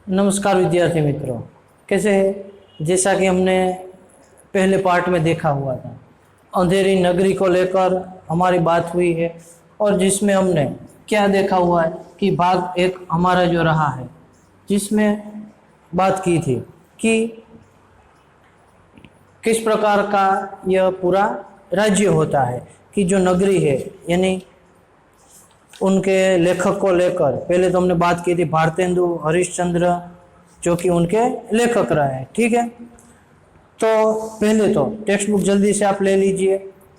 नमस्कार विद्यार्थी मित्रों, कैसे हैं? जैसा कि हमने पहले पार्ट में देखा हुआ था, अंधेरी नगरी को लेकर हमारी बात हुई है और जिसमें हमने क्या देखा हुआ है कि भाग एक हमारा जो रहा है, जिसमें बात की थी कि किस प्रकार का यह पूरा राज्य होता है, कि जो नगरी है यानी उनके लेखक को लेकर पहले तो हमने बात की थी भारतेंदु हरिश्चंद्र, जो कि उनके लेखक रहे हैं। ठीक है, तो पहले तो टेक्स्ट बुक जल्दी से आप ले लीजिए,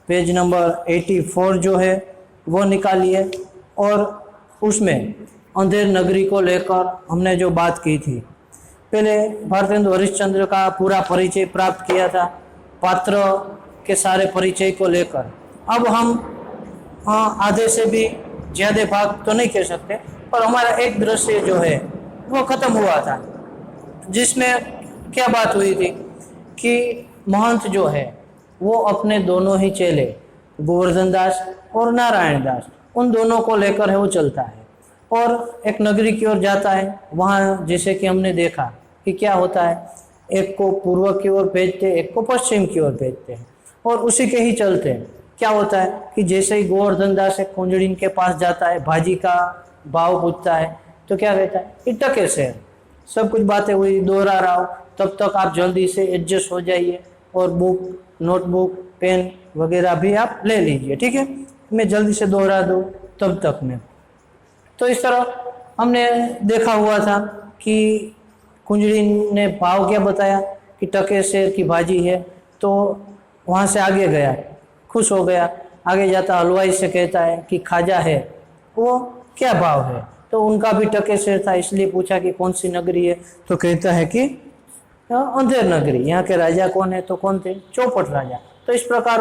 पेज नंबर 84 जो है वो निकालिए और उसमें अंधेर नगरी को लेकर हमने जो बात की थी, पहले भारतेंदु हरिश्चंद्र का पूरा परिचय प्राप्त किया था, पात्र के सारे परिचय को लेकर। अब हम आधे से भी ज़्यादा भाग तो नहीं कह सकते, पर हमारा एक दृश्य जो है वो ख़त्म हुआ था, जिसमें क्या बात हुई थी कि महंत जो है वो अपने दोनों ही चेले गोवर्धन दास और नारायण दास, उन दोनों को लेकर है वो चलता है और एक नगरी की ओर जाता है। वहाँ जैसे कि हमने देखा कि क्या होता है, एक को पूर्व की ओर भेजते, एक को पश्चिम की ओर भेजते हैं और उसी के ही चलते हैं। क्या होता है कि जैसे ही गोवर्धन दास एक कुंजड़ीन के पास जाता है, भाजी का भाव पूछता है, तो क्या कहता है कि टके से सब कुछ बातें हुई, दोहरा रहा हो, तब तक आप जल्दी से एडजस्ट हो जाइए और बुक, नोटबुक, पेन वगैरह भी आप ले लीजिए। ठीक है, मैं जल्दी से दोहरा दूँ तब तक में। तो इस तरह हमने देखा हुआ था कि कुंजड़ीन ने भाव क्या बताया कि टके शेर की भाजी है, तो वहाँ से आगे गया, खुश हो गया, आगे जाता हलवाई से कहता है कि खाजा है, वो क्या भाव है, तो उनका भी टके शेर था, इसलिए पूछा कि कौन सी नगरी है, तो कहता है कि अंधेर नगरी। यहाँ के राजा कौन है, तो कौन थे, चौपट राजा। तो इस प्रकार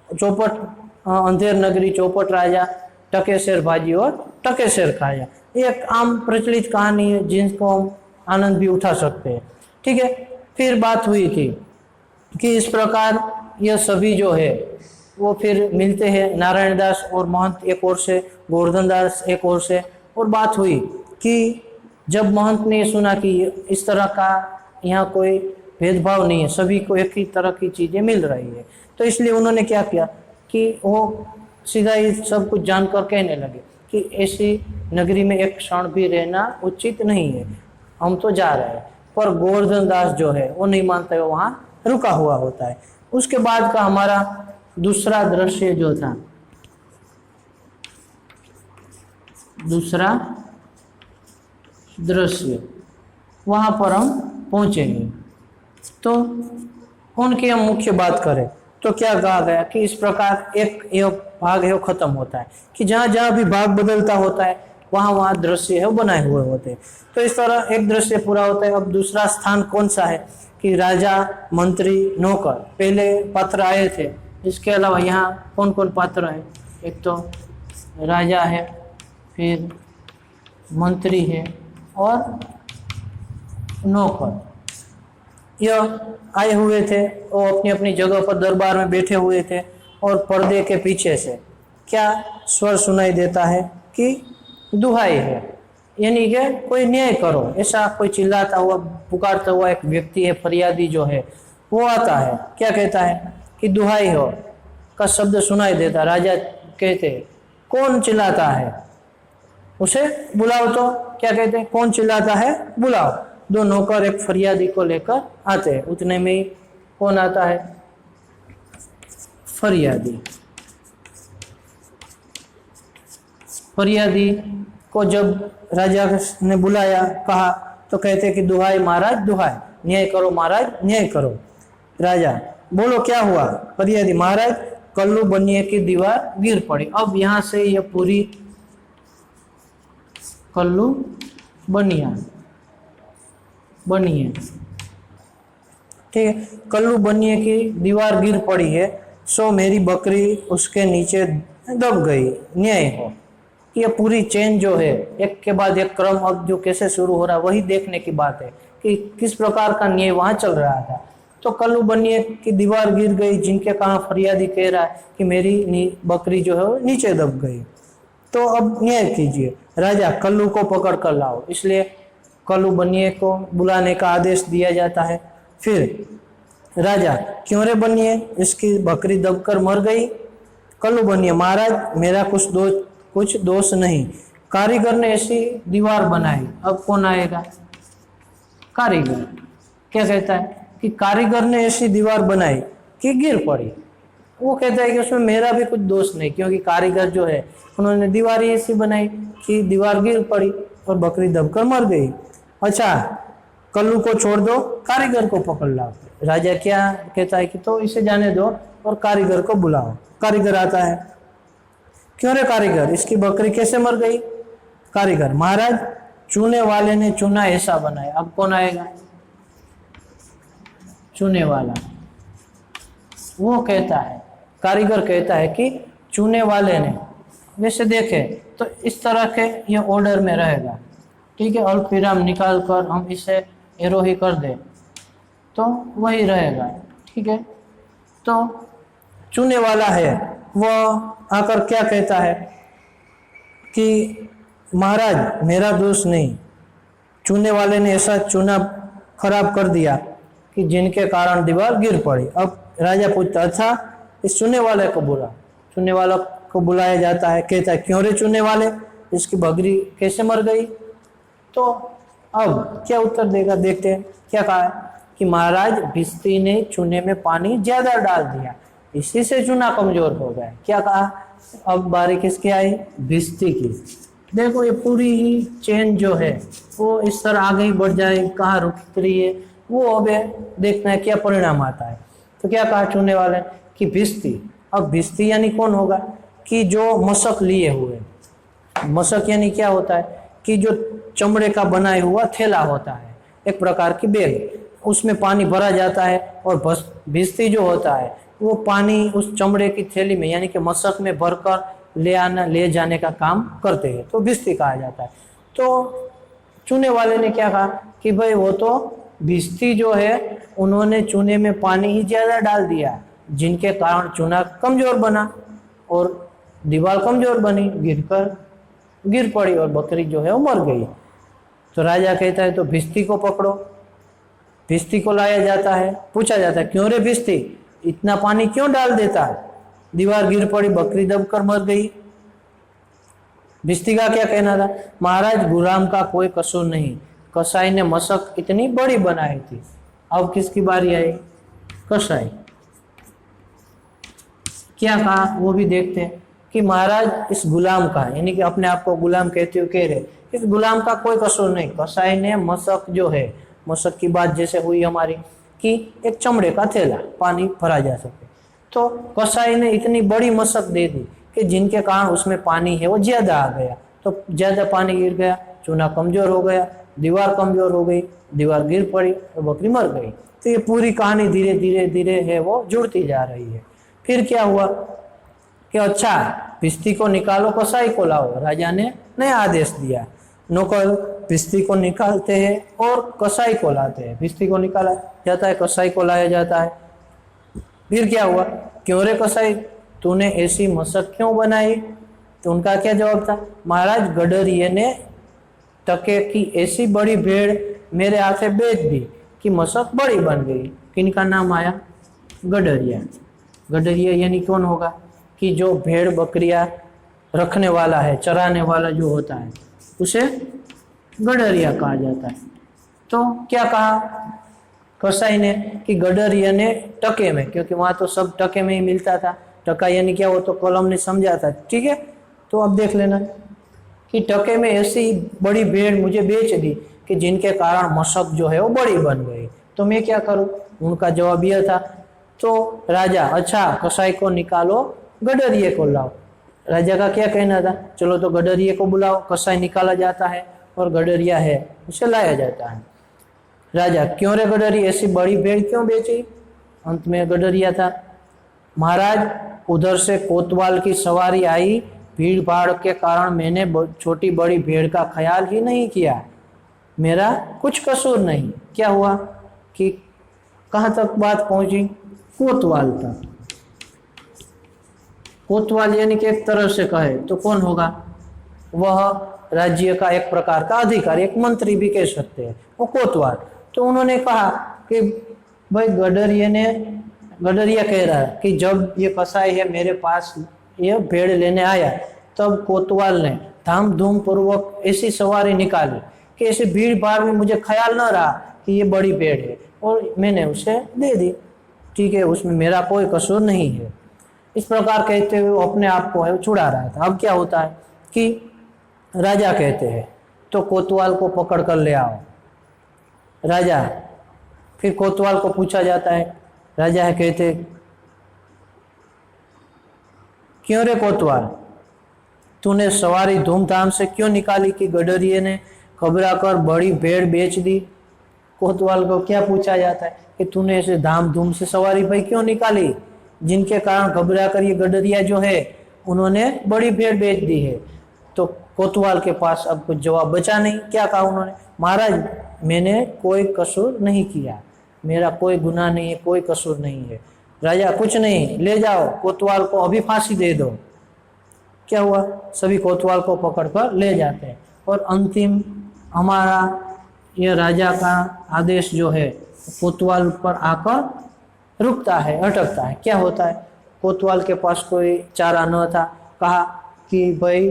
चौपट, अंधेर नगरी, चौपट राजा, टके शेर भाजी और टके शेर खाजा, एक आम प्रचलित कहानी है जिसको हम आनंद भी उठा सकते हैं। ठीक है, फिर बात हुई थी कि इस प्रकार यह सभी जो है वो फिर मिलते हैं, नारायण दास और महंत एक ओर से, गोवर्धन दास एक ओर से, और बात हुई कि जब महंत ने सुना कि इस तरह का यहाँ कोई भेदभाव नहीं है, सभी को एक ही तरह की चीज़ें मिल रही है, तो इसलिए उन्होंने क्या किया कि वो सीधा ही सब कुछ जानकर कहने लगे कि ऐसी नगरी में एक क्षण भी रहना उचित नहीं है, हम तो जा रहे हैं। पर गोवर्धन दास जो है वो नहीं मानता है, वहाँ रुका हुआ होता है। उसके बाद का हमारा दूसरा दृश्य जो था, दूसरा दृश्य, वहाँ पर हम पहुँचेंगे। तो उनकी हम मुख्य बात करें तो क्या कहा गया कि इस प्रकार एक यह भाग है वो खत्म होता है, कि जहाँ जहाँ भी भाग बदलता होता है वहाँ वहाँ दृश्य है वो बनाए हुए होते हैं। तो इस तरह एक दृश्य पूरा होता है। अब दूसरा स्थान कौन सा है कि राजा, मंत्री, नौकर, पहले पात्र आए थे, इसके अलावा यहाँ कौन कौन पात्र हैं, एक तो राजा है, फिर मंत्री है और नौकर, यह आए हुए थे और अपनी अपनी जगह पर दरबार में बैठे हुए थे और पर्दे के पीछे से क्या स्वर सुनाई देता है कि दुहाई है, यानी कि कोई न्याय करो, ऐसा कोई चिल्लाता हुआ, पुकारता हुआ एक व्यक्ति है, फरियादी जो है वो आता है, क्या कहता है कि दुहाई हो का शब्द सुनाई देता। राजा कहते कौन चिल्लाता है, उसे बुलाओ। तो क्या कहते हैं, कौन चिल्लाता है बुलाओ। दो नौकर एक फरियादी को लेकर आते हैं, उतने में ही कौन आता है, फरियादी। फरियादी को जब राजा ने बुलाया, कहा, तो कहते कि दुहाई महाराज दुहाई, न्याय करो महाराज न्याय करो। राजा बोलो क्या हुआ, फरियादी महाराज कल्लू बनिए की दीवार गिर पड़ी। अब यहाँ से ये पूरी कल्लू बनिया बनिए, ठीक है, कल्लू बनिए की दीवार गिर पड़ी है, सो मेरी बकरी उसके नीचे दब गई, न्याय हो। ये पूरी चेन जो है एक के बाद एक क्रम अब जो कैसे शुरू हो रहा है वही देखने की बात है कि किस प्रकार का न्याय वहाँ चल रहा था। तो कल्लू बनिए की दीवार गिर गई, जिनके कारण फरियादी कह रहा है कि मेरी बकरी जो है वो नीचे दब गई, तो अब न्याय कीजिए। राजा कल्लू को पकड़ कर लाओ, इसलिए कल्लू बनिए को बुलाने का आदेश दिया जाता है। फिर राजा, क्यों रे बनिए, इसकी बकरी दबकर मर गई। कल्लू बनिए, महाराज मेरा कुछ दोष नहीं, कारीगर ने ऐसी दीवार बनाई। अब कौन आएगा? कारीगर। क्या कहता है कि कारीगर ने ऐसी दीवार बनाई कि गिर पड़ी। वो कहता है कि उसमें मेरा भी कुछ दोष नहीं, क्योंकि कारीगर जो है उन्होंने दीवार ही ऐसी बनाई कि दीवार गिर पड़ी और बकरी दबकर मर गई। अच्छा, कल्लू को छोड़ दो, कारीगर को पकड़ लाओ। राजा क्या कहता है कि तो इसे जाने दो और कारीगर को बुलाओ। कारीगर आता है। क्यों रे कारीगर, इसकी बकरी कैसे मर गई? कारीगर, महाराज चूने वाले ने चूना ऐसा बनाया। अब कौन आएगा? चूने वाला। वो कहता है, कारीगर कहता है कि चूने वाले ने, वैसे देखे तो इस तरह के ये ऑर्डर में रहेगा, ठीक है, अल्प विराम निकाल कर हम इसे एरो ही कर दे तो वही रहेगा, ठीक है। तो चूने वाला है वो आकर क्या कहता है कि महाराज मेरा दोष नहीं, चूने वाले ने ऐसा चूना खराब कर दिया कि जिनके कारण दीवार गिर पड़ी। अब राजा पूछता, अच्छा इस चूने वाले को बुला। चूने वाला को बुलाया जाता है। कहता है, क्यों रे चूने वाले, इसकी बकरी कैसे मर गई? तो अब क्या उत्तर देगा, देखते हैं। क्या कहा है कि महाराज भिस्ती ने चूने में पानी ज्यादा डाल दिया, इसी से चूना कमजोर हो गया। क्या कहा? अब बारी किसकी आई? भिस्ती की। देखो ये पूरी ही चेन जो है वो इस तरह आगे ही बढ़ जाए, कहाँ रुक रही है वो अब देखना है क्या परिणाम आता है। तो क्या कहा चूने वाले कि भिस्ती। अब भिस्ती यानी कौन होगा कि जो मशक लिए हुए। मशक यानी क्या होता है कि जो चमड़े का बनाया हुआ थैला होता है, एक प्रकार की बैग, उसमें पानी भरा जाता है और भिस्ती जो होता है वो पानी उस चमड़े की थैली में यानी कि मशक में भरकर ले जाने का काम करते हैं, तो भिस्ती कहा जाता है। तो चूने वाले ने क्या कहा कि भाई वो तो भिस्ती जो है उन्होंने चूने में पानी ही ज्यादा डाल दिया, जिनके कारण चूना कमजोर बना और दीवार कमजोर बनी, गिर पड़ी और बकरी जो है वो मर गई। तो राजा कहता है तो भिस्ती को पकड़ो। भिस्ती को लाया जाता है। पूछा जाता है, क्यों रे भिस्ती, इतना पानी क्यों डाल देता है, दीवार गिर पड़ी, बकरी दबकर मर गई। भिस्ती का क्या कहना था? महाराज गुलाम का कोई कसूर नहीं, कसाई ने मशक इतनी बड़ी बनाई थी। अब किसकी बारी आई? कसाई। क्या कहा वो भी देखते हैं कि महाराज इस गुलाम का, यानी कि अपने आप को गुलाम कहते हुए कह रहे, इस गुलाम का कोई कसूर नहीं। कसाई ने मशक जो है, मशक की बात जैसे हुई हमारी कि एक चमड़े का थैला पानी भरा जा सके, तो कसाई ने इतनी बड़ी मशक दे दी कि जिनके कारण उसमें पानी है वो ज्यादा आ गया, तो ज्यादा पानी गिर गया, चूना कमजोर हो गया, दीवार कमजोर हो गई, दीवार गिर पड़ी और बकरी मर गई। तो ये पूरी कहानी धीरे धीरे धीरे है वो जुड़ती जा रही है। फिर क्या हुआ कि अच्छा भिस्ती को निकालो, कसाई को लाओ। राजा ने नया आदेश दिया, नौकर भिस्ती को निकालते हैं और कसाई को लाते हैं। भिस्ती को निकाला जाता है, कसाई को लाया जाता है। फिर क्या हुआ, क्यों रे कसाई, तूने ऐसी मशक क्यों बनाई? तो उनका क्या जवाब था? महाराज गडरिये ने टके की ऐसी बड़ी भेड़ मेरे हाथे बेच दी कि मशक बड़ी बन गई। किनका नाम आया? गडरिया। गडरिया यानी कौन होगा कि जो भेड़ बकरियां रखने वाला है, चराने वाला जो होता है, उसे गडरिया कहा जाता है। तो क्या कहा कसाई ने कि गडरिया ने टके में, क्योंकि वहां तो सब टके में ही मिलता था, टका यानी क्या वो तो कॉलम ने समझा था, ठीक है। तो अब देख लेना कि टके में ऐसी बड़ी भेड़ मुझे बेच दी कि जिनके कारण मशक जो है वो बड़ी बन गई, तो मैं क्या करूं? उनका जवाब यह था। तो राजा, अच्छा कसाई को निकालो, गडरिये को लाओ। राजा का क्या कहना था? चलो तो गडरिये को बुलाओ। कसाई निकाला जाता है और गडरिया है उसे लाया जाता है। राजा, क्यों रे गडरी, ऐसी बड़ी भेड़ क्यों बेची? अंत में गडरिया था, महाराज उधर से कोतवाल की सवारी आई, भीड़ भाड़ के कारण मैंने छोटी बड़ी भेड़ का ख्याल ही नहीं किया, मेरा कुछ कसूर नहीं। क्या हुआ कि कहाँ तक बात पहुंची? कोतवाल तक। कोतवाल यानी कि एक तरह से कहे तो कौन होगा? वह राज्य का एक प्रकार का अधिकारी, एक मंत्री भी कह सकते हैं, वो कोतवाल। तो उन्होंने कहा कि भाई गडरिया कह रहा है कि जब ये कसाई है मेरे पास ये भेड़ लेने आया, तब कोतवाल ने धाम धूम पूर्वक ऐसी सवारी निकाली कि ऐसे भीड़ भाड़ में मुझे ख्याल न रहा कि ये बड़ी भेड़ है, और मैंने उसे दे दी। ठीक है, उसमें मेरा कोई कसूर नहीं है। इस प्रकार कहते हुए वो अपने आप को है छुड़ा रहा था। अब क्या होता है कि राजा कहते हैं तो कोतवाल को पकड़ कर ले आओ। राजा, फिर कोतवाल को पूछा जाता है, राजा है कहते क्यों रे कोतवाल, तूने सवारी धूमधाम से क्यों निकाली कि गडरिये ने घबरा कर बड़ी भेड़ बेच दी। कोतवाल को क्या पूछा जाता है कि तूने ऐसे धाम धूम से सवारी भाई क्यों निकाली, जिनके कारण घबरा कर ये गडरिया जो है उन्होंने बड़ी भेड़ बेच दी है। तो कोतवाल के पास अब कुछ जवाब बचा नहीं। क्या कहा उन्होंने, महाराज मैंने कोई कसूर नहीं किया, मेरा कोई गुनाह नहीं है, कोई कसूर नहीं है। राजा, कुछ नहीं, ले जाओ कोतवाल को अभी फांसी दे दो। क्या हुआ, सभी कोतवाल को पकड़कर ले जाते हैं, और अंतिम हमारा यह राजा का आदेश जो है कोतवाल पर आकर रुकता है, अटकता है। क्या होता है, कोतवाल के पास कोई चारा न था, कहा कि भाई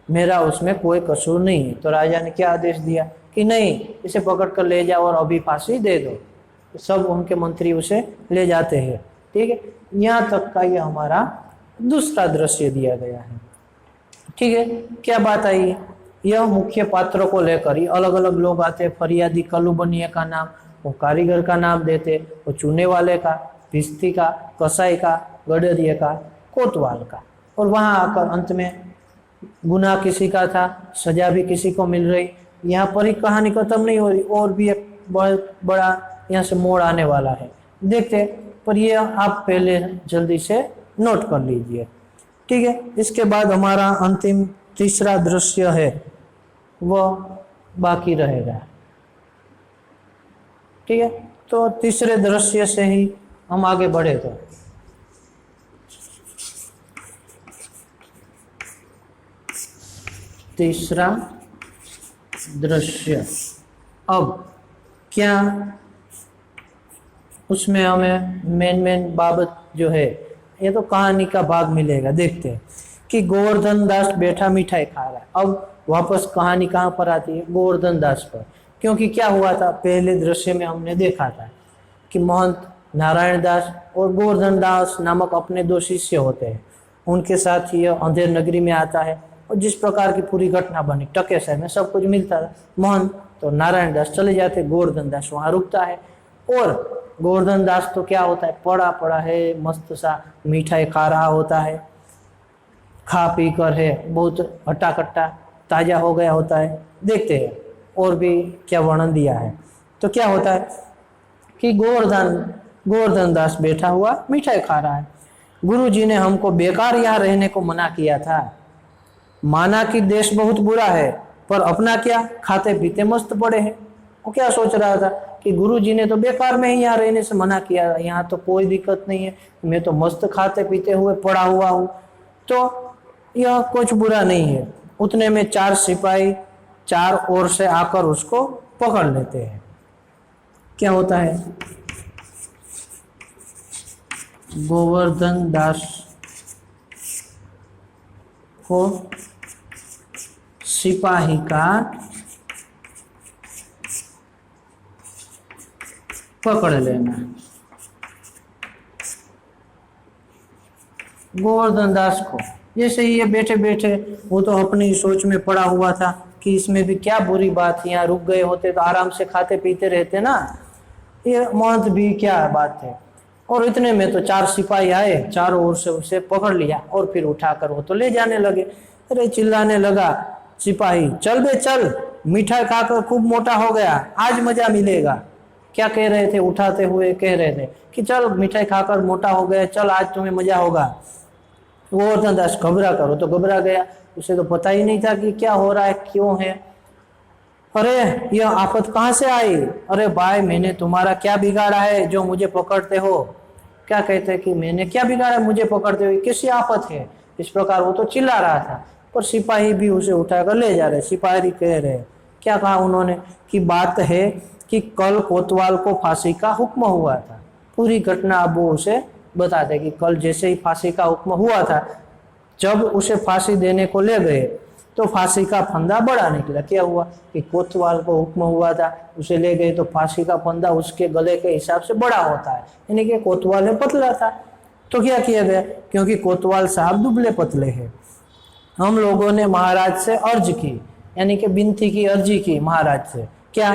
मेरा उसमें कोई कसूर नहीं है। तो राजा ने क्या आदेश दिया कि नहीं, इसे पकड़ कर ले जाओ और अभी फांसी दे दो। सब उनके मंत्री उसे ले जाते हैं। ठीक है, यहाँ तक का ये हमारा दूसरा दृश्य दिया गया है। ठीक है, क्या बात आई, यह मुख्य पात्रों को लेकर ये अलग अलग लोग आते। फरियादी कलुबनिया का नाम, वो कारीगर का नाम देते, वो चूने वाले का, भिस्ती का, कसाई का, गडरिये का, कोतवाल का, और वहां आकर अंत में गुनाह किसी का था, सजा भी किसी को मिल रही। यहाँ पर ही कहानी खत्म नहीं हो रही, और भी एक बहुत बड़ा यहाँ से मोड़ आने वाला है, देखते। पर ये आप पहले जल्दी से नोट कर लीजिए। ठीक है, इसके बाद हमारा अंतिम तीसरा दृश्य है वह बाकी रहेगा। ठीक है, तो तीसरे दृश्य से ही हम आगे बढ़े। तो तीसरा दृश्य, अब क्या उसमें हमें मेन बाबत जो है, ये तो कहानी का भाग मिलेगा। देखते हैं कि गोवर्धन दास बैठा मिठाई खा रहा है। अब वापस कहानी कहाँ पर आती है, गोवर्धन दास पर। क्योंकि क्या हुआ था, पहले दृश्य में हमने देखा था कि महंत नारायण दास और गोवर्धन दास नामक अपने दो शिष्य होते हैं, उनके साथ यह अंधेर नगरी में आता है, और जिस प्रकार की पूरी घटना बनी टके शहर में सब कुछ मिलता था। महंत तो नारायण दास चले जाते, गोवर्धन दास वहां रुकता है, और गोवर्धन दास तो क्या होता है, पड़ा पड़ा है, मस्त सा मिठाई खा रहा होता है, खा पी कर है बहुत हट्टा कट्टा ताजा हो गया होता है। देखते हैं और भी क्या वर्णन दिया है। तो क्या होता है कि गोवर्धन दास बैठा हुआ मिठाई खा रहा है। गुरुजी ने हमको बेकार यहाँ रहने को मना किया था, माना कि देश बहुत बुरा है, पर अपना क्या, खाते पीते मस्त पड़े हैं। वो क्या सोच रहा था कि गुरुजी ने तो बेकार में ही यहाँ रहने से मना किया, यहाँ तो कोई दिक्कत नहीं है, मैं तो मस्त खाते पीते हुए पड़ा हुआ हूँ, तो यह कुछ बुरा नहीं है। उतने में 4 सिपाही 4 ओर से आकर उसको पकड़ लेते हैं। क्या होता है, गोवर्धन दास को सिपाही का पकड़ लेना। गोवर्धन दास को जैसे ही ये बैठे बैठे, वो तो अपनी सोच में पड़ा हुआ था कि इसमें भी क्या बुरी बात, यहाँ रुक गए होते तो आराम से खाते पीते रहते ना, ये महंत भी क्या बात है। और इतने में तो 4 सिपाही आए, चारों ओर से उसे पकड़ लिया और फिर उठाकर वो तो ले जाने लगे। अरे चिल्लाने लगा सिपाही, चल बे चल, मिठाई खाकर खूब मोटा हो गया, आज मजा मिलेगा। क्या कह रहे थे, उठाते हुए कह रहे थे कि चल मिठाई खाकर मोटा हो गया, चल आज तुम्हें मजा होगा। गोवर्धन दास घबरा करो तो घबरा गया, उसे तो पता ही नहीं था कि क्या हो रहा है, क्यों है। अरे यह आफत कहाँ से आई, अरे भाई मैंने तुम्हारा क्या बिगाड़ा है जो मुझे पकड़ते हो। क्या कहते हैं कि मैंने क्या बिगाड़ा, मुझे पकड़ते हो, कैसी आफत है। इस प्रकार वो तो चिल्ला रहा था। पर सिपाही भी उसे उठाकर ले जा रहे। सिपाही कह रहे, क्या कहा उन्होंने कि बात है कि कल कोतवाल को फांसी का हुक्म हुआ था। पूरी घटना अब वो उसे बताते कि कल जैसे ही फांसी का हुक्म हुआ था, जब उसे फांसी देने को ले गए तो फांसी का फंदा बड़ा निकला। क्या हुआ कि कोतवाल को हुक्म हुआ था, उसे ले गए तो फांसी का फंदा उसके गले के हिसाब से बड़ा होता है, यानी कि कोतवाल है पतला था। तो क्या किया गया, क्योंकि कोतवाल साहब दुबले पतले हैं, हम लोगों ने महाराज से अर्ज की, यानी कि विनती की, अर्जी की महाराज से, क्या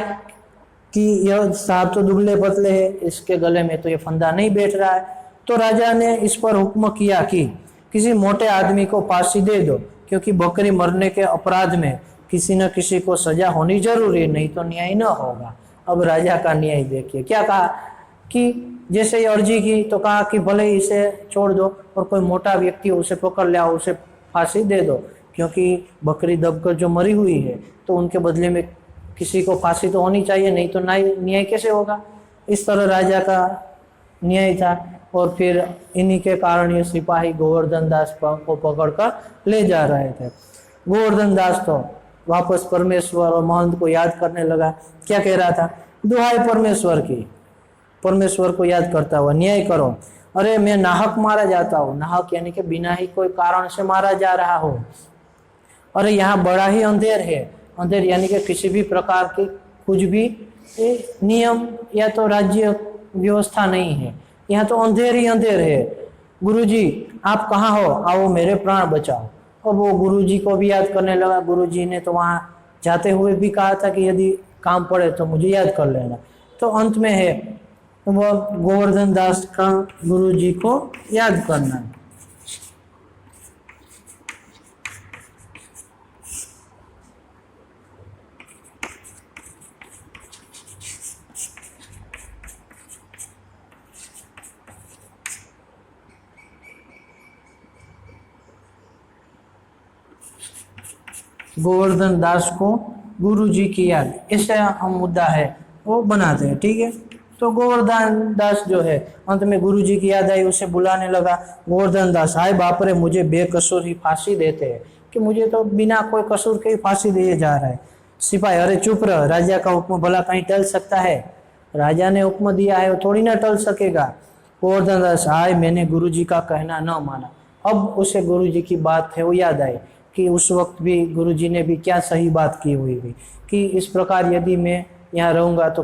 कि यह साहब तो दुबले पतले है, इसके गले में तो ये फंदा नहीं बैठ रहा है। तो राजा ने इस पर हुक्म किया कि किसी मोटे आदमी को फांसी दे दो, क्योंकि बकरी मरने के अपराध में किसी न किसी को सजा होनी जरूरी, नहीं तो न्याय न होगा। अब राजा का न्याय देखिए, क्या कहा कि जैसे ही अर्जी की तो कहा कि भले इसे छोड़ दो और कोई मोटा व्यक्ति उसे पकड़ ले आओ, उसे फांसी दे दो, क्योंकि बकरी दबकर जो मरी हुई है तो उनके बदले में किसी को फांसी तो होनी चाहिए, नहीं तो न्याय कैसे होगा। इस तरह राजा का न्याय था। और फिर इन्हीं के कारण ये सिपाही गोवर्धन दास को पकड़कर ले जा रहे थे। गोवर्धन दास तो वापस परमेश्वर और महंत को याद करने लगा। क्या कह रहा था, दुहाई परमेश्वर की, परमेश्वर को याद करता हुआ, न्याय करो। अरे मैं नाहक मारा जाता हूँ, नाहक यानी कि बिना ही कोई कारण से मारा जा रहा हो। अरे यहाँ बड़ा ही अंधेर है, अंधेर यानी कि किसी भी प्रकार की कुछ भी नियम या तो राज्य व्यवस्था नहीं है, यहाँ तो अंधेर ही अंधेर है। गुरुजी आप कहाँ हो, आओ मेरे प्राण बचाओ। और वो गुरुजी को भी याद करने लगा। गुरुजी ने तो वहाँ जाते हुए भी कहा था कि यदि काम पड़े तो मुझे याद कर लेना। तो अंत में है वो गोवर्धन दास का गुरुजी को याद करना। गोवर्धन दास को गुरुजी की याद, ऐसा हम मुद्दा है वो बनाते हैं, ठीक है। तो गोवर्धन दास जो है अंत में गुरुजी की याद आई, उसे बुलाने लगा। गोवर्धन दास, हाय बाप रे, मुझे बेकसूर ही फांसी देते हैं, कि मुझे तो बिना कोई कसूर के ही फांसी दिए जा रहा है। सिपाही, अरे चुप रह, राजा का हुक्म भला कहीं टल सकता है, राजा ने हुक्म दिया है वो थोड़ी ना टल सकेगा। गोवर्धन दास, हाय मैंने गुरुजी का कहना न माना। अब उसे गुरुजी की बात है वो याद आई कि उस वक्त भी गुरुजी ने भी क्या सही बात की हुई थी कि इस प्रकार यदि मैं यहाँ रहूँगा तो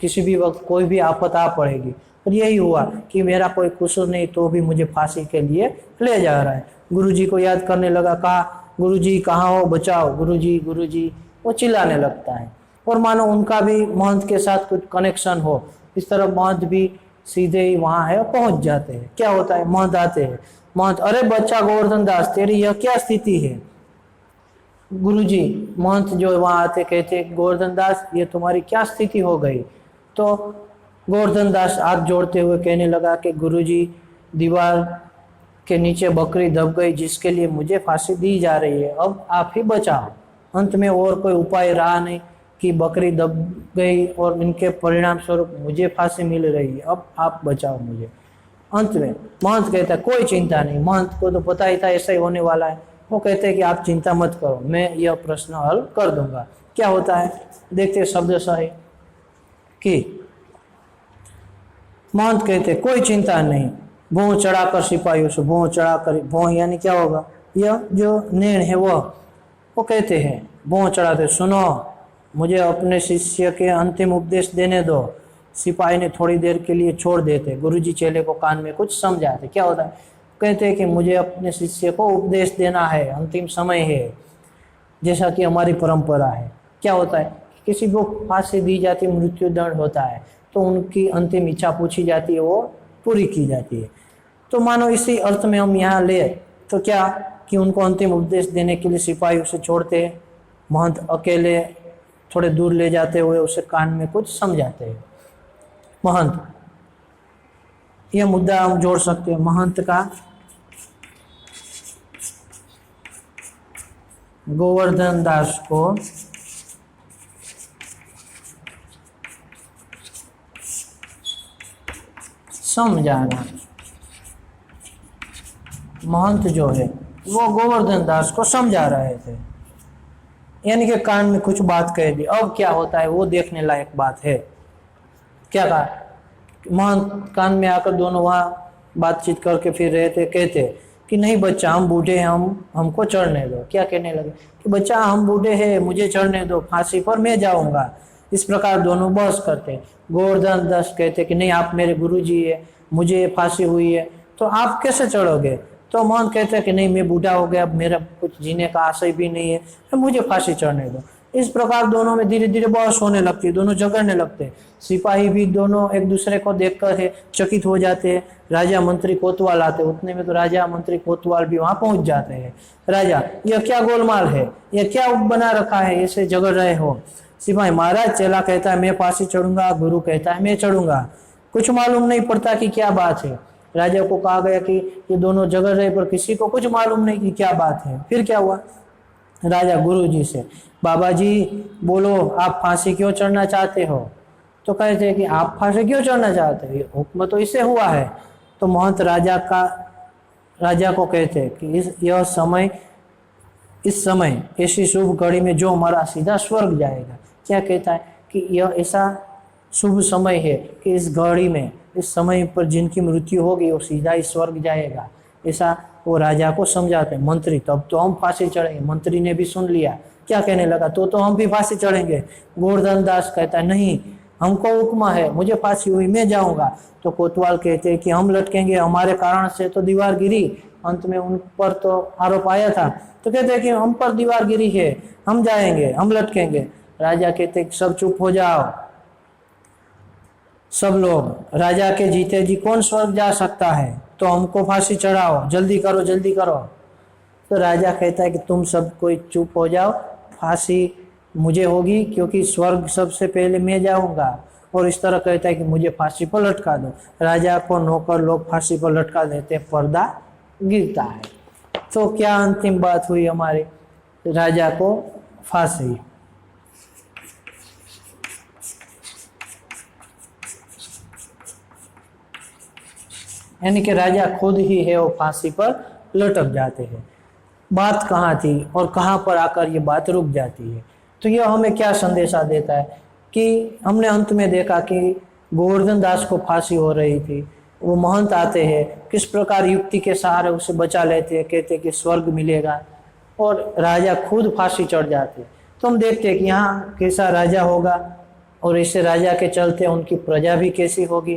किसी भी वक्त कोई भी आफत आ पड़ेगी। और यही हुआ कि मेरा कोई कसूर नहीं तो भी मुझे फांसी के लिए ले जा रहा है। गुरुजी को याद करने लगा, कहा गुरुजी कहाँ हो, बचाओ, गुरुजी गुरुजी, वो चिल्लाने लगता है। और मानो उनका भी महंत के साथ कुछ कनेक्शन हो, इस तरह महंत भी सीधे ही वहाँ है पहुँच जाते हैं। क्या होता है, महंत आते हैं। महंत, अरे बच्चा गोवर्धन दास, तेरी यह क्या स्थिति है। गुरुजी, महंत जो वहाँ आते कहते, गोवर्धन दास ये तुम्हारी क्या स्थिति हो गई। तो गोवर्धन दास हाथ जोड़ते हुए कहने लगा कि गुरुजी, दीवार के नीचे बकरी दब गई जिसके लिए मुझे फांसी दी जा रही है, अब आप ही बचाओ। अंत में और कोई उपाय रहा नहीं कि बकरी दब गई और इनके परिणाम स्वरूप मुझे फांसी मिल रही है, अब आप बचाओ मुझे। अंत में महंत कहता है कोई चिंता नहीं, महंत को तो पता ही था ऐसा ही होने वाला है। वो कहते हैं कि आप चिंता मत करो, मैं यह प्रश्न हल कर दूंगा। क्या होता है देखते शब्द सही कि महंत कहते कोई चिंता नहीं, भों चढ़ाकर सिपाहियों से, भों चढ़ाकर, भों यानी क्या होगा, यह जो नेण है वो कहते हैं भों चढ़ाते, सुनो मुझे अपने शिष्य के अंतिम उपदेश देने दो। सिपाही ने थोड़ी देर के लिए छोड़ देते, गुरुजी चेले को कान में कुछ समझाते। क्या होता है, कहते हैं कि मुझे अपने शिष्य को उपदेश देना है, अंतिम समय है, जैसा कि हमारी परंपरा है। क्या होता है, किसी को फांसी दी जाती है, मृत्यु दंड होता है, तो उनकी अंतिम इच्छा पूछी जाती है, वो पूरी की जाती है। तो मानो इसी अर्थ में हम यहाँ ले तो क्या कि उनको अंतिम उपदेश देने के लिए सिपाही उसे छोड़ते हैं, महंत अकेले थोड़े दूर ले जाते हुए उसे कान में कुछ समझाते हैं। महंत, यह मुद्दा हम जोड़ सकते हैं, महंत का गोवर्धन दास को समझाना। महंत जो है वो गोवर्धन दास को समझा रहे थे, यानी कि कान में कुछ बात कह दी। अब क्या होता है वो देखने लायक बात है। क्या कहा, महंत कान में आकर दोनों वहाँ बातचीत करके फिर रहे थे, कहते कि नहीं बच्चा, हम बूढ़े हैं, हमको चढ़ने दो। क्या कहने लगे कि बच्चा हम बूढ़े हैं, मुझे चढ़ने दो, फांसी पर मैं जाऊंगा। इस प्रकार दोनों बहस करते। गोवर्धन दास कहते कि नहीं, आप मेरे गुरुजी है, मुझे फांसी हुई है, तो आप कैसे चढ़ोगे। तो महंत कहते हैं कि नहीं, मैं बूढ़ा हो गया, अब मेरा कुछ जीने का आशय भी नहीं है, तो मुझे फांसी चढ़ने दो। इस प्रकार दोनों में धीरे धीरे बहस होने लगती है, दोनों झगड़ने लगते। सिपाही भी दोनों एक दूसरे को देखकर है चकित हो जाते हैं। राजा मंत्री कोतवाल आते, उतने में तो राजा मंत्री कोतवाल भी वहां पहुंच जाते हैं। राजा, यह क्या गोलमाल है, यह क्या बना रखा है, ऐसे झगड़ रहे हो। सिपाही, महाराज चेला कहता है मैं फांसी चढ़ूंगा, गुरु कहता है मैं चढ़ूंगा, कुछ मालूम नहीं पड़ता कि क्या बात है। राजा को कहा गया कि ये दोनों झगड़ रहे, पर किसी को कुछ मालूम नहीं कि क्या बात है। फिर क्या हुआ, राजा गुरु जी से, बाबा जी बोलो, आप फांसी क्यों चढ़ना चाहते हो। तो कहते हैं कि आप फांसी क्यों चढ़ना चाहते हो, हुक्म तो इससे हुआ है। तो महंत राजा को कहते हैं कि इस समय ऐसी शुभ घड़ी में जो हमारा सीधा स्वर्ग जाएगा। क्या कहता है कि यह ऐसा शुभ समय है कि इस घड़ी में, इस समय पर जिनकी मृत्यु होगी वो सीधा ही स्वर्ग जाएगा। ऐसा वो राजा को समझाते हैं। मंत्री, तब तो हम फांसी चढ़ेंगे। मंत्री ने भी सुन लिया, क्या कहने लगा, तो हम भी फांसी चढ़ेंगे। गोवर्धन दास कहता है नहीं, हमको हुक्म है, मुझे फांसी हुई, मैं जाऊंगा। तो कोतवाल कहते हैं कि हम लटकेंगे, हमारे कारण से तो दीवार गिरी। अंत में उन पर तो आरोप आया था, तो कहते हैं कि हम पर दीवार गिरी है, हम जाएंगे, हम लटकेंगे। राजा कहते हैं सब चुप हो जाओ, सब लोग। राजा के जीते जी कौन स्वर्ग जा सकता है, तो हमको फांसी चढ़ाओ, जल्दी करो जल्दी करो। तो राजा कहता है कि तुम सब कोई चुप हो जाओ, फांसी मुझे होगी क्योंकि स्वर्ग सबसे पहले मैं जाऊंगा। और इस तरह कहता है कि मुझे फांसी पर लटका दो। राजा को नौकर लोग फांसी पर लटका देते, पर्दा गिरता है। तो क्या अंतिम बात हुई हमारी, राजा को फांसी। यानी कि राजा खुद ही है वो फांसी पर लटक जाते हैं। बात कहाँ थी और कहाँ पर आकर ये बात रुक जाती है। तो यह हमें क्या संदेशा देता है कि हमने अंत में देखा कि गोवर्धन दास को फांसी हो रही थी, वो महंत आते हैं, किस प्रकार युक्ति के सहारे उसे बचा लेते हैं, कहते कि स्वर्ग मिलेगा, और राजा खुद फांसी चढ़ जाते। तो हम देखते हैं कि यहाँ कैसा राजा होगा, और ऐसे राजा के चलते उनकी प्रजा भी कैसी होगी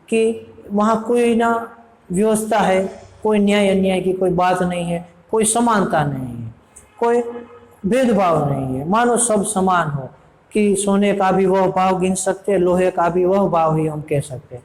कि वहाँ कोई ना व्यवस्था है, कोई न्याय अन्याय की कोई बात नहीं है, कोई समानता नहीं है, कोई भेदभाव नहीं है, मानो सब समान हो कि सोने का भी वह भाव गिन सकते, लोहे का भी वह भाव ही हम कह सकते।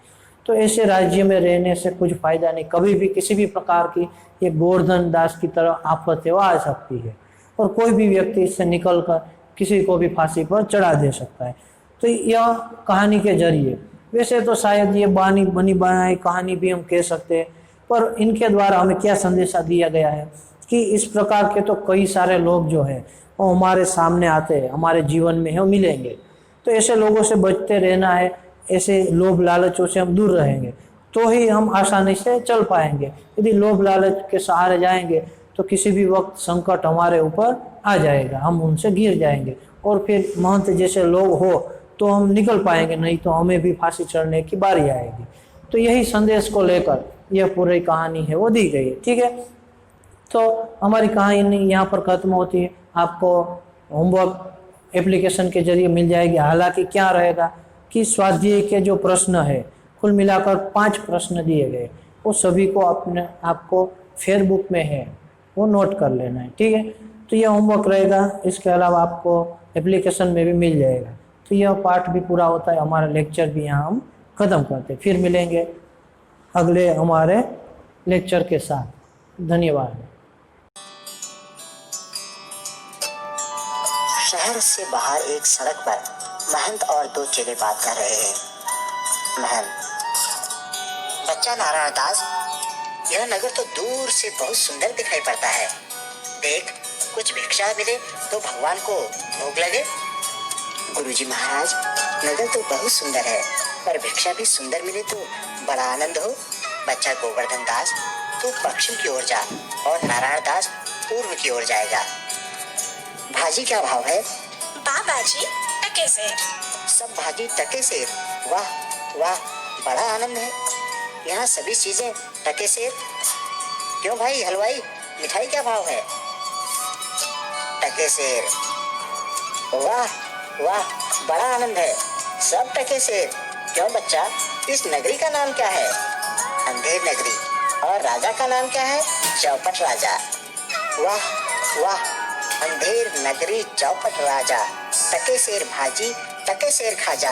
तो ऐसे राज्य में रहने से कुछ फायदा नहीं, कभी भी किसी भी प्रकार की ये गोवर्धन दास की तरह आपत्ति आ सकती है, और कोई भी व्यक्ति इससे निकलकर किसी को भी फांसी पर चढ़ा दे सकता है। तो यह कहानी के जरिए, वैसे तो शायद ये बनी बनाई कहानी भी हम कह सकते हैं, पर इनके द्वारा हमें क्या संदेशा दिया गया है कि इस प्रकार के तो कई सारे लोग जो है वो हमारे सामने आते हैं, हमारे जीवन में है मिलेंगे। तो ऐसे लोगों से बचते रहना है, ऐसे लोभ लालचों से हम दूर रहेंगे तो ही हम आसानी से चल पाएंगे। यदि लोभ लालच के सहारे जाएंगे तो किसी भी वक्त संकट हमारे ऊपर आ जाएगा, हम उनसे घिर जाएंगे, और फिर महंत जैसे लोग हो तो हम निकल पाएंगे, नहीं तो हमें भी फांसी चढ़ने की बारी आएगी। तो यही संदेश को लेकर यह पूरी कहानी है वो दी गई है। ठीक है, तो हमारी कहानी यहाँ पर खत्म होती है। आपको होमवर्क एप्लीकेशन के जरिए मिल जाएगी। हालांकि क्या रहेगा कि स्वाध्याय के जो प्रश्न है, कुल मिलाकर 5 प्रश्न दिए गए, वो सभी को आपको फेयरबुक में है वो नोट कर लेना है। ठीक है, तो यह होमवर्क रहेगा। इसके अलावा आपको एप्लीकेशन में भी मिल जाएगा। तो यह पार्ट भी पूरा होता है, हमारा लेक्चर भी यहाँ हम ख़त्म करते हैं। फिर मिलेंगे अगले हमारे लेक्चर के साथ। धन्यवाद। शहर से बाहर एक सड़क पर महंत और 2 चेले बात कर रहे हैं। महंत, बच्चा नारायण दास, यह नगर तो दूर से बहुत सुंदर दिखाई पड़ता है। देख, कुछ भिक्षा मिले तो भगवान को भोग लगे। गुरुजी महाराज, नगर तो बहुत सुंदर है, पर भिक्षा भी सुंदर मिले तो बड़ा आनंद हो। बच्चा गोवर्धन दास, तू पश्चिम की ओर जा और नारायण दास पूर्व की ओर जाएगा। भाजी क्या भाव है? बाबा जी टके से। सब भाजी टके से। वाह वाह, बड़ा आनंद है। यहाँ सभी चीजें टके से। क्यों भाई हलवाई, मिठाई क्या भाव है? टके से। वाह वाह, बड़ा आनंद है। सब टके से। क्यों बच्चा, इस नगरी का नाम क्या है? अंधेर नगरी। और राजा का नाम क्या है? चौपट राजा। वाह वाह, अंधेर नगरी चौपट राजा, टके सेर भाजी टके सेर खाजा।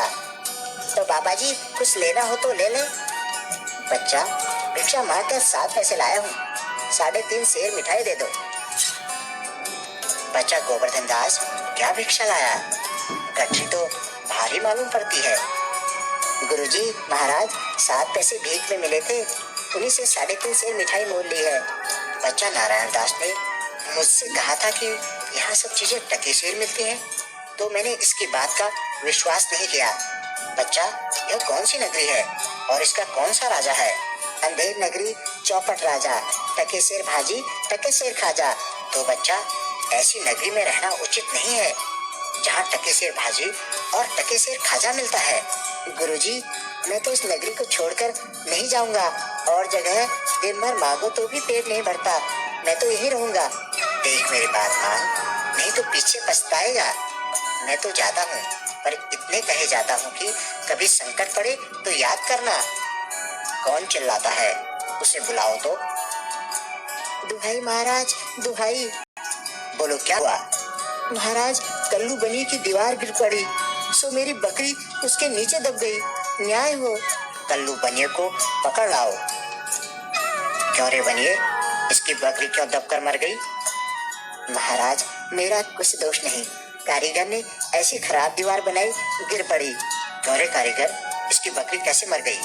तो बाबा जी कुछ लेना हो तो ले ले। बच्चा, भिक्षा मार कर 7 पैसे लाया हूँ, 3.5 सेर मिठाई दे दो। बच्चा गोवर्धन दास, क्या भिक्षा लाया? गठरी तो भारी मालूम पड़ती है। गुरुजी महाराज, 7 पैसे भीख में मिले थे, उन्हीं से 3.5 सेर मिठाई मोल ली है। बच्चा नारायण दास ने मुझसे कहा था कि यहाँ सब चीजें टके सेर मिलती हैं, तो मैंने इसकी बात का विश्वास नहीं किया। बच्चा, यह कौन सी नगरी है और इसका कौन सा राजा है? अंधेर नगरी चौपट राजा, टके सेर भाजी टके सेर खाजा। तो बच्चा, ऐसी नगरी में रहना उचित नहीं है जहाँ टके सेर भाजी और टके सेर खाजा मिलता है। गुरुजी, मैं तो इस नगरी को छोड़कर नहीं जाऊंगा, और जगह दिन भर मांगो तो भी पेट नहीं भरता, मैं तो यही रहूंगा। देख मेरी बात मान, नहीं तो पीछे पछताएगा। मैं तो जाता हूँ, पर इतने कहे जाता हूँ कि कभी संकट पड़े तो याद करना। कौन चिल्लाता है, उसे बुलाओ तो। दुहाई महाराज, दुहाई। बोलो क्या हुआ? महाराज, कल्लू बनी की दीवार गिर पड़ी, सो मेरी बकरी उसके नीचे दब गई, न्याय हो। कल्लू बनिए को पकड़ लाओ। क्यों रे बनिए, इसकी बकरी क्यों दबकर मर गई? महाराज, मेरा कुछ दोष नहीं, कारीगर ने ऐसी खराब दीवार बनाई, गिर पड़ी। क्यों रे कारीगर, इसकी बकरी कैसे मर गई?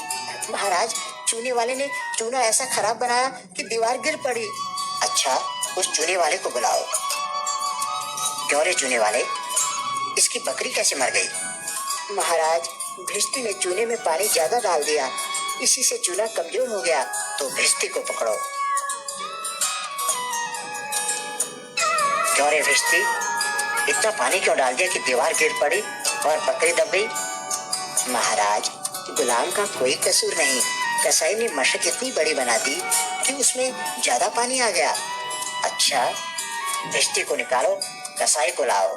महाराज, चूने वाले ने चूना ऐसा खराब बनाया कि दीवार गिर पड़ी। अच्छा, उस चूने वाले को बुलाओ। क्यों रे चूने वाले, इसकी बकरी कैसे मर गई? महाराज, भिष्टी ने चूने में पानी ज्यादा डाल दिया, इसी से चूना कमजोर हो गया। तो भिष्टी को पकड़ो। क्यों रे भिष्टी, इतना पानी क्यों डाल दिया कि दीवार गिर पड़ी और बकरी दब गई? महाराज, गुलाम का कोई कसूर नहीं, कसाई ने मशक इतनी बड़ी बना दी कि उसमें ज्यादा पानी आ गया। अच्छा, भिष्टी को निकालो, कसाई को लाओ।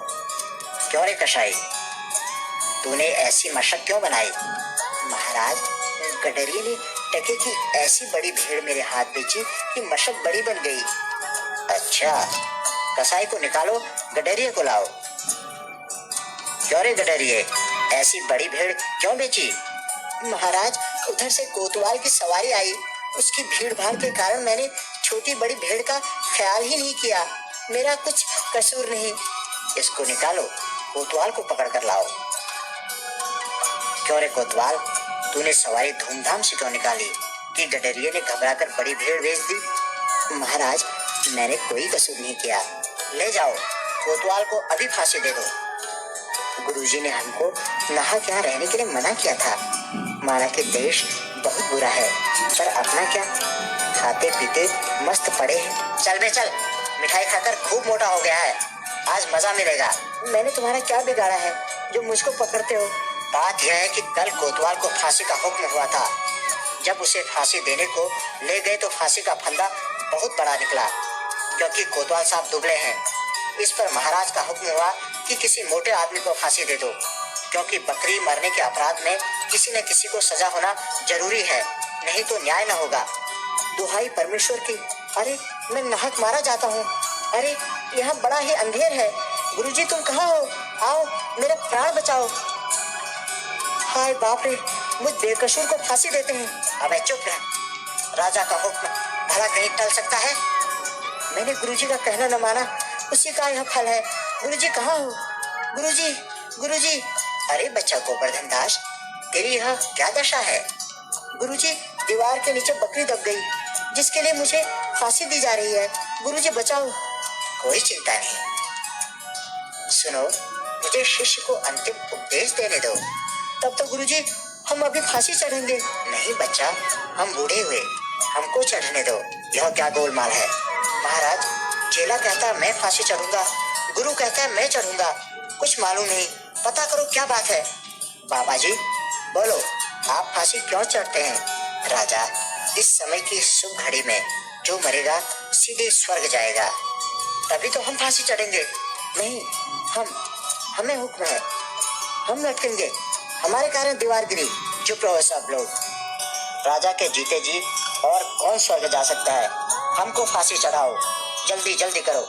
क्यों रे कसाई, तूने ऐसी मशक क्यों बनाई? महाराज, गडरिये ने टके की ऐसी बड़ी भीड़ मेरे हाथ बेची कि मशक बड़ी बन गई। अच्छा, कसाई को निकालो, गडरिये को लाओ। क्यों रे गडरिये, ऐसी बड़ी भीड़ क्यों बेची? महाराज, उधर से कोतवाल की सवारी आई, उसकी भीड़ भाड़ के कारण मैंने छोटी बड़ी भीड़ का ख्याल ही नहीं किया, मेरा कुछ कसूर नहीं। इसको निकालो, कोतवाल को पकड़ कर लाओ। क्यों रे कोतवाल, तूने सवारी धूमधाम से क्यों निकाली कि गडरिये ने घबराकर बड़ी भीड़ भेज दी? महाराज, मैंने कोई कसूर नहीं किया, ले जाओ, कोतवाल को अभी फांसी दे दो। गुरुजी ने हमको नाहक यहाँ रहने के लिए मना किया था, माना कि देश बहुत बुरा है, पर अपना क्या, खाते पीते मस्त पड़े हैं। चल बे चल, मिठाई खाकर खूब मोटा हो गया है, आज मजा मिलेगा। मैंने तुम्हारा क्या बिगाड़ा है जो मुझको पकड़ते हो? बात यह है कि कल कोतवाल को फांसी का हुक्म हुआ था, जब उसे फांसी देने को ले गए तो फांसी का फंदा बहुत बड़ा निकला, क्योंकि कोतवाल साहब दुबले हैं। इस पर महाराज का हुक्म हुआ कि किसी मोटे आदमी को फांसी दे दो, क्योंकि बकरी मरने के अपराध में किसी न किसी को सजा होना जरूरी है, नहीं तो न्याय न होगा। दुहाई परमेश्वर की, अरे मैं नाहक मारा जाता हूँ, अरे यहाँ बड़ा ही अंधेर है। गुरुजी तुम कहाँ हो? आओ, मेरा प्राण बचाओ। हाय बाप रे, मुझ बेकसूर को फांसी देते हैं। अबे चुप रह, राजा का हुक्म भला कहीं टल सकता है? मैंने गुरुजी का कहना न माना, उसी का यह फल है। गुरुजी कहाँ हो? गुरुजी, गुरुजी। अरे बच्चा गोवर्धन दास, तेरी यह क्या दशा है? गुरुजी, दीवार के नीचे बकरी दब गई, जिसके लिए मुझे फांसी दी जा रही है। गुरुजी बचाओ। कोई चिंता नहीं, सुनो, मुझे शिष्य को अंतिम उपदेश देने दो, तब तो गुरुजी हम अभी फांसी चढ़ेंगे। नहीं बच्चा, हम बूढ़े हुए, हमको चढ़ने दो, यह क्या गोलमाल है? महाराज, चेला कहता है मैं फांसी चढ़ूंगा, गुरु कहता है मैं चढ़ूंगा, कुछ मालूम नहीं, पता करो क्या बात है। बाबा जी बोलो, आप फांसी क्यों चढ़ते हैं? राजा, इस समय की शुभ घड़ी में जो मरेगा सीधे स्वर्ग जाएगा, तभी तो हम फांसी चढ़ेंगे। नहीं, हमें हुक्म है, हम लटकेंगे, हमारे कारण दीवार गिरी। चुप रहो सब लोग। राजा के जीते जी और कौन स्वर्ग जा सकता है? हमको फांसी चढ़ाओ, जल्दी जल्दी करो।